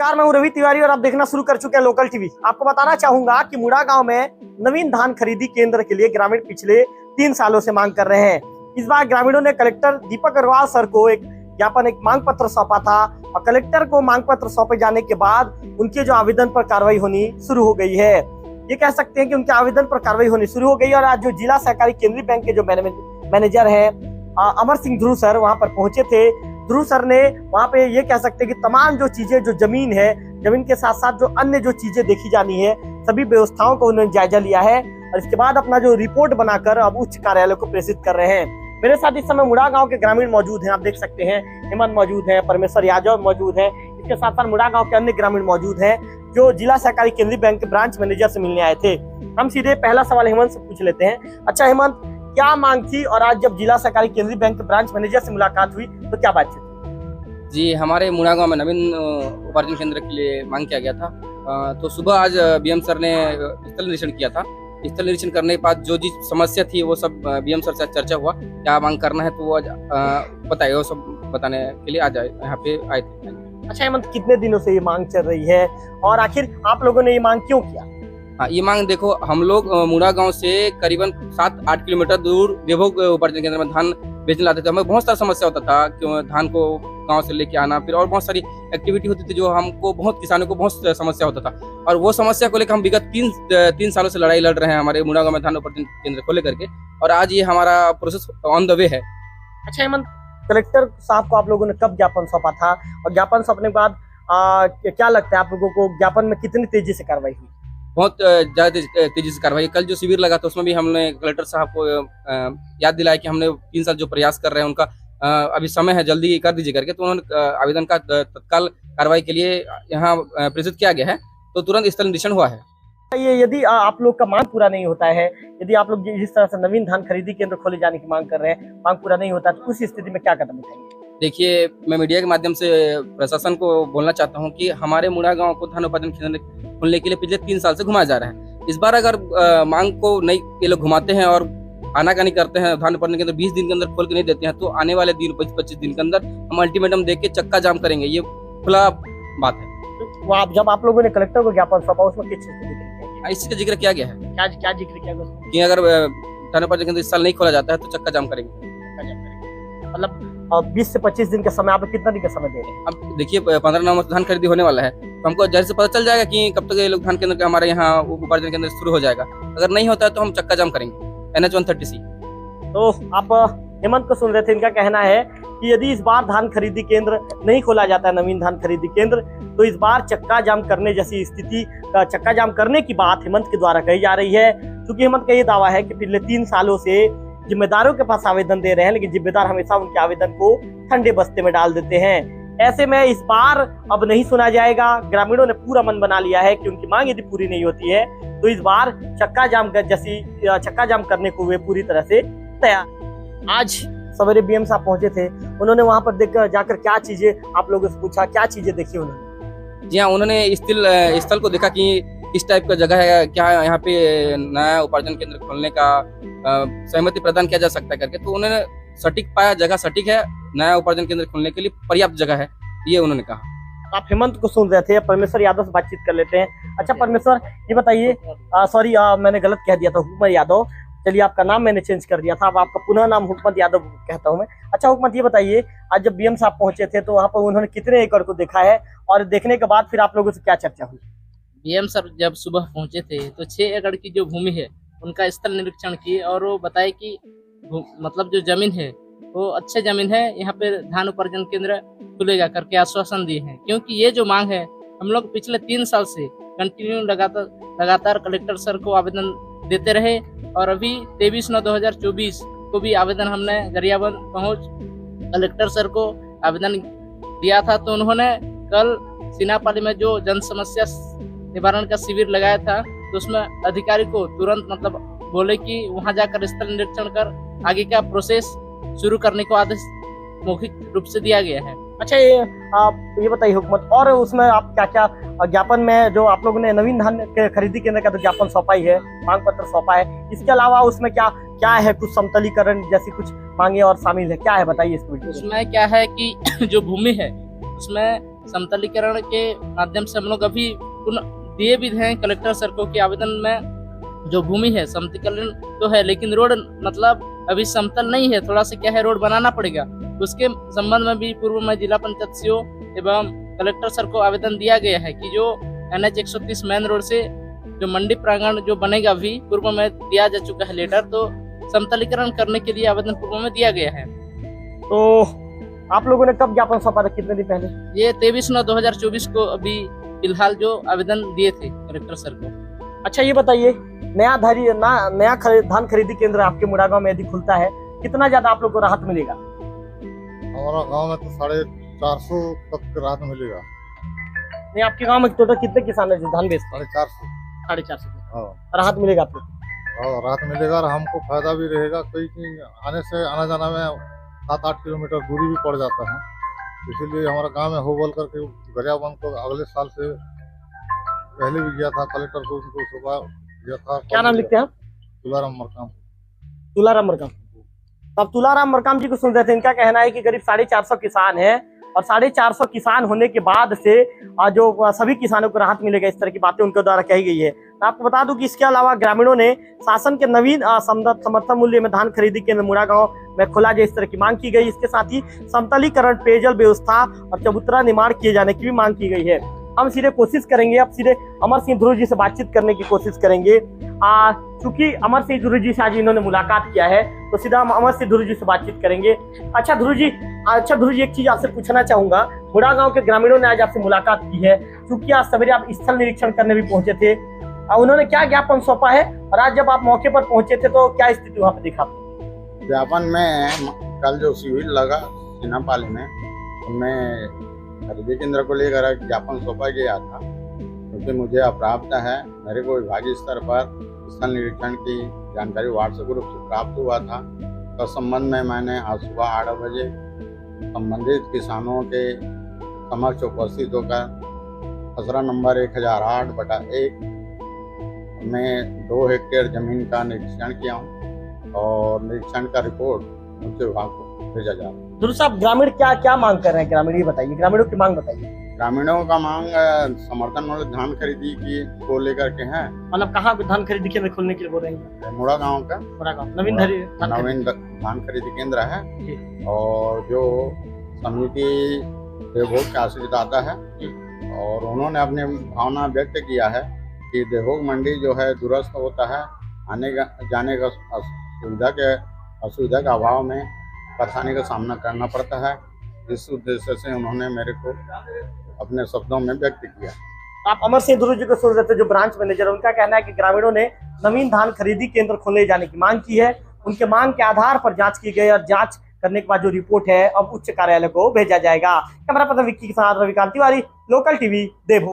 नमस्कार, मैं हूं रवि तिवारी और आप देखना शुरू कर चुके हैं लोकल टीवी। आपको बताना चाहूंगा कि मुड़ा गांव में नवीन धान खरीदी केंद्र के लिए ग्रामीण पिछले 3 सालों से मांग कर रहे हैं। इस बार ग्रामीणों ने कलेक्टर दीपक अग्रवाल सर को एक मांग पत्र सौंपा था और कलेक्टर को मांग पत्र सौंपे जाने के बाद उनके जो आवेदन पर कार्रवाई होनी शुरू हो गई है। ये कह सकते हैं कि उनके आवेदन पर कार्रवाई होनी शुरू हो गई और आज जो जिला सहकारी केंद्रीय बैंक के जो मैनेजर है अमर सिंह ध्रुव सर वहां पर पहुंचे थे। ध्रुव सर ने वहां पे ये कह सकते हैं कि तमाम जो चीजें, जो जमीन है, जमीन के साथ साथ जो अन्य जो चीजें देखी जानी है, सभी व्यवस्थाओं को उन्होंने जायजा लिया है और इसके बाद अपना जो रिपोर्ट बनाकर अब उच्च कार्यालय को प्रेषित कर रहे हैं। मेरे साथ इस समय मुड़ा गांव के ग्रामीण मौजूद हैं, आप देख सकते हैं। हेमंत मौजूद है, परमेश्वर यादव मौजूद है, इसके साथ साथ मुड़ा गांव के अन्य ग्रामीण मौजूद हैं जो जिला सहकारी केंद्रीय बैंक के ब्रांच मैनेजर से मिलने आए थे। हम सीधे पहला सवाल हेमंत से पूछ लेते हैं। अच्छा हेमंत, क्या मांग थी और आज जब जिला सहकारी केंद्रीय बैंक के ब्रांच मैनेजर से मुलाकात हुई तो क्या बात थी? जी, हमारे मुड़ा गांव में नवीन उपार्जन केंद्र के लिए मांग किया गया था। तो सुबह आज बीएम सर ने स्थल निरीक्षण किया था। स्थल निरीक्षण करने के बाद जो जी समस्या थी वो सब बीएम सर से चर्चा हुआ, क्या मांग करना है तो वो आज बताए, वो सब बताने के लिए आज यहाँ पे आए थे। अच्छा हेमंत, कितने दिनों से ये मांग चल रही है और आखिर आप लोगों ने ये मांग क्यों किया? हाँ, ये मांग देखो, हम लोग मुड़ा गांव से करीबन 7-8 किलोमीटर दूर देवभोग उपार्जन केंद्र में धान बेचने लाते थे। हमें बहुत सारा समस्या होता था कि धान को गांव से लेके आना, फिर और बहुत सारी एक्टिविटी होती थी जो हमको किसानों को बहुत समस्या होता था। और वो समस्या को लेकर हम विगत 3 सालों से लड़ाई लड़ रहे हैं हमारे मुड़ा गांव में धान उपार्जन केंद्र को लेकर के, और आज ये हमारा प्रोसेस ऑन द वे है। अच्छा हेमंत, कलेक्टर साहब को आप लोगों ने कब ज्ञापन सौंपा था और ज्ञापन सौंपने के बाद क्या लगता है आप लोगों को ज्ञापन में कितनी तेजी से कार्रवाई हुई? बहुत ज्यादा तेजी से कार्रवाई। कल जो शिविर लगा था उसमें भी हमने कलेक्टर साहब को याद दिलाया कि हमने 3 साल जो प्रयास कर रहे हैं उनका अभी समय है, जल्दी कर दीजिए करके। तो उन्होंने आवेदन का तत्काल कार्रवाई के लिए यहाँ प्रेषित किया गया है, तो तुरंत स्थल निरीक्षण हुआ है। ये यदि आप लोग का मांग पूरा नहीं होता है, यदि आप लोग जिस तरह से नवीन धान खरीदी केंद्र खोले जाने की मांग कर रहे हैं, मांग पूरा नहीं होता तो उस स्थिति में क्या कदम उठाएंगे? देखिए, मैं मीडिया के माध्यम से प्रशासन को बोलना चाहता हूं कि हमारे मुड़ा गांव को धान उत्पादन केंद्र खोलने के लिए पिछले 3 साल से घुमाया जा रहा है। इस बार अगर मांग को नहीं ये लोग घुमाते हैं और आनाकानी करते हैं, धान उत्पादन केंद्र 20 दिन के अंदर खोल के नहीं देते हैं, तो आने वाले दिन 25 दिन के अंदर हम अल्टीमेटम देके चक्का जाम करेंगे। ये खुला बात है। तो जब आप लोगों ने कलेक्टर को ज्ञापन सौंपा उसमें किस चीज का जिक्र किया गया? इस चीज का जिक्र किया गया है। क्या जिक्र किया गया? कि अगर धान उत्पादन केंद्र इस साल नहीं खोला जाता है तो चक्का जाम करेंगे। मतलब 20 से 25 दिन का समय, आप कितना दिन का समय दे रहे हैं? अब देखिए, 15 नवंबर धान खरीदी होने वाला है, तो हमको जल्द से पता चल जाएगा कि कब तक ये लोग धान केंद्र का हमारे यहाँ उपार्जन केंद्र शुरू हो जाएगा। अगर नहीं होता है तो हम चक्का जाम करेंगे NH 130C। तो आप हेमंत को सुन रहे थे, इनका कहना है कि यदि इस बार धान खरीदी केंद्र नहीं खोला जाता है, नवीन धान खरीदी केंद्र, तो इस बार चक्का जाम करने जैसी स्थिति, चक्का जाम करने की बात हेमंत के द्वारा कही जा रही है। क्योंकि हेमंत का ये दावा है कि पिछले 3 सालों से जिम्मेदारों के पास आवेदन दे रहे हैं, लेकिन जिम्मेदार हमेशा उनके आवेदन को ठंडे बस्ते में डाल देते हैं। ऐसे में इस बार अब नहीं सुना जाएगा। ग्रामीणों ने पूरा मन बना लिया है कि उनकी मांग यदि पूरी नहीं होती है तो इस बार चक्का जाम करने को वे पूरी तरह से तैयार। आज सवेरे बीएम साहब पहुंचे थे, उन्होंने वहां पर देखकर जाकर क्या चीजें आप लोगों से पूछा, क्या चीजें देखी उन्होंने? जी हाँ, उन्होंने स्थल को देखा कि किस टाइप का जगह है, क्या यहाँ पे नया उपार्जन केंद्र खोलने का सहमति प्रदान किया जा सकता है करके। तो उन्होंने सटीक पाया, जगह सटीक है, नया उपार्जन केंद्र खोलने के लिए पर्याप्त जगह है, ये उन्होंने कहा। आप हेमंत को सुन रहे थे, परमेश्वर यादव से बातचीत कर लेते हैं। अच्छा परमेश्वर, ये बताइए, सॉरी मैंने गलत कह दिया था, हुकमत यादव। चलिए, आपका नाम मैंने चेंज कर दिया था, अब आपका पुनः नाम हुकमत यादव कहता हूं मैं। अच्छा हुकमत, ये बताइए, आज जब बीएम साहब पहुंचे थे तो वहाँ पर उन्होंने कितने एकड़ को देखा है और देखने के बाद फिर आप लोगों से क्या चर्चा हुई? बीएम सर जब सुबह पहुंचे थे तो 6 एकड़ की जो भूमि है उनका स्थल निरीक्षण किए और वो बताए कि मतलब जो जमीन है वो अच्छे जमीन है, यहाँ पे धान उपार्जन केंद्र खुलेगा करके आश्वासन दिए हैं। क्योंकि ये जो मांग है, हम लोग पिछले 3 साल से कंटिन्यू लगातार कलेक्टर सर को आवेदन देते रहे और अभी 23/9/2024 को भी आवेदन हमने गरियाबंद पहुंच कलेक्टर सर को आवेदन दिया था। तो उन्होंने कल सीनापाली में जो जन समस्या निवारण का शिविर लगाया था, तो उसमें अधिकारी को तुरंत मतलब बोले कि वहां जाकर स्थल निरीक्षण कर आगे का प्रोसेस शुरू करने को आदेश मौखिक रूप से दिया गया है। अच्छा, ये बताइए हुकूमत, और उसमें आप क्या क्या ज्ञापन में जो आप लोगों ने नवीन धान के खरीदी केंद्र का तो ज्ञापन सौंपा ही है, मांग पत्र सौंपा है, इसके अलावा उसमें क्या क्या है? कुछ समतलीकरण जैसी कुछ मांगे और शामिल है, क्या है बताइए इसको। उसमें क्या है कि जो भूमि है उसमें समतलीकरण के माध्यम से हम लोग अभी दिए भी हैं कलेक्टर सर को कि आवेदन में जो भूमि है समतलीकरण तो है, लेकिन रोड मतलब अभी समतल नहीं है, थोड़ा सा क्या है रोड बनाना पड़ेगा। उसके संबंध में भी पूर्व में जिला पंचायत सीओ एवं कलेक्टर सर को आवेदन दिया गया है कि जो NH 130 मेन रोड से जो मंडी प्रांगण जो बनेगा अभी पूर्व में दिया जा चुका है लेटर, तो समतलीकरण करने के लिए आवेदन पूर्व में दिया गया है। तो आप लोगों ने कब ज्ञापन सौंपा था, कितने दिन पहले? ये 23/9/2024 को अभी फिलहाल जो आवेदन दिए थे कलेक्टर सर को। अच्छा ये बताइए, नया धान खरीदी केंद्र आपके मुड़ागांव में यदि खुलता है, कितना ज्यादा आप लोग को राहत मिलेगा? हमारा गांव में तो 450 तक की राहत मिलेगा। नहीं, आपके गांव में टोटल कितने किसान है जो धान बेचते हैं? 450। 450 हाँ, राहत मिलेगा आप लोग? और राहत मिलेगा और हमको फायदा भी रहेगा। कई आने जाना में 7-8 किलोमीटर दूरी भी पड़ जाता है, इसीलिए हमारा गांव में हो बोल करके गरियाबंद को अगले साल से पहले भी गया था कलेक्टर को, उनको सुबह गया था। क्या नाम लिखते हैं आप? तुलाराम मरकाम। तुलाराम मरकाम। अब तुलाराम मरकाम जी को सुन रहे थे, इनका कहना है कि करीब 450 किसान हैं और 450 किसान होने के बाद से जो सभी किसानों को राहत मिलेगा, इस तरह की बातें उनके द्वारा कही गई है। मैं आपको बता दूं कि इसके अलावा ग्रामीणों ने शासन के नवीन समर्थन मूल्य में धान खरीदी केंद्र मुड़ागांव में खोला जाए, इस तरह की मांग की गई। इसके साथ ही समतलीकरण, पेयजल व्यवस्था और चबूतरा निर्माण किए जाने की भी मांग की गई है। हम सीधे कोशिश करेंगे, अब सीधे अमर सिंह ध्रुव जी से बातचीत करने की कोशिश करेंगे। चूंकि अमर सिंह ध्रुव जी से आज इन्होंने मुलाकात किया है, तो सीधा हम अमर सिंह ध्रुव जी से बातचीत करेंगे। अच्छा ध्रुव जी, एक चीज आपसे पूछना चाहूंगा। मुड़ागांव के ग्रामीणों ने आज आपसे मुलाकात की है, चूंकि आज सवेरे आप स्थल निरीक्षण करने भी पहुंचे थे, उन्होंने क्या ज्ञापन सौंपा है और आज जब आप मौके पर पहुंचे थे तो क्या स्थिति वहां पर दिखा? ज्ञापन में कल जो शिविर लगा सिनापाली में, उनमें खरीदी केंद्र को लेकर ज्ञापन सौंपा गया था, क्योंकि मुझे अप्राप्त है। मेरे को विभागीय स्तर पर स्थल निरीक्षण की जानकारी व्हाट्सएप ग्रुप से प्राप्त हुआ था। तो संबंध में मैंने आज सुबह 8 बजे संबंधित किसानों के समक्ष उपस्थित होकर खसरा नंबर 1008/1 में 2 हेक्टेयर जमीन का निरीक्षण किया हूँ और निरीक्षण का रिपोर्ट मुख्य विभाग को भेजा जा रहा है। ध्रुव साहब, ग्रामीण क्या क्या मांग कर रहे हैं? ग्रामीण ये बताइए, ग्रामीणों की मांग बताइए। ग्रामीणों का मांग समर्थन मूल्य धान खरीदी की को लेकर के है। मतलब कहाँ पे धान खरीदी केंद्र खोलने के लिए बोल रहे हैं? मुड़ागांव का मुड़ागांव नवीन धान खरीदी केंद्र है, और जो समिति देवभोग के आश्रितदाता है, और उन्होंने अपनी भावना व्यक्त किया है कि देवभोग मंडी जो है दुरुस्त होता है, आने जाने का असुविधा के अभाव में परेशानी का सामना करना पड़ता है। इस उद्देश्य से उन्होंने मेरे को अपने शब्दों में व्यक्त किया। आप अमर सिंह ध्रुव जी को सुन रहे थे, जो ब्रांच मैनेजर, उनका कहना है कि ग्रामीणों ने नवीन धान खरीदी केंद्र खोले जाने की मांग की है। उनके मांग के आधार पर जांच की गई और जांच करने के बाद जो रिपोर्ट है अब उच्च कार्यालय को भेजा जाएगा। कैमरा पर्सन विक्की के साथ रविकांत तिवारी, लोकल टीवी, देवभोग।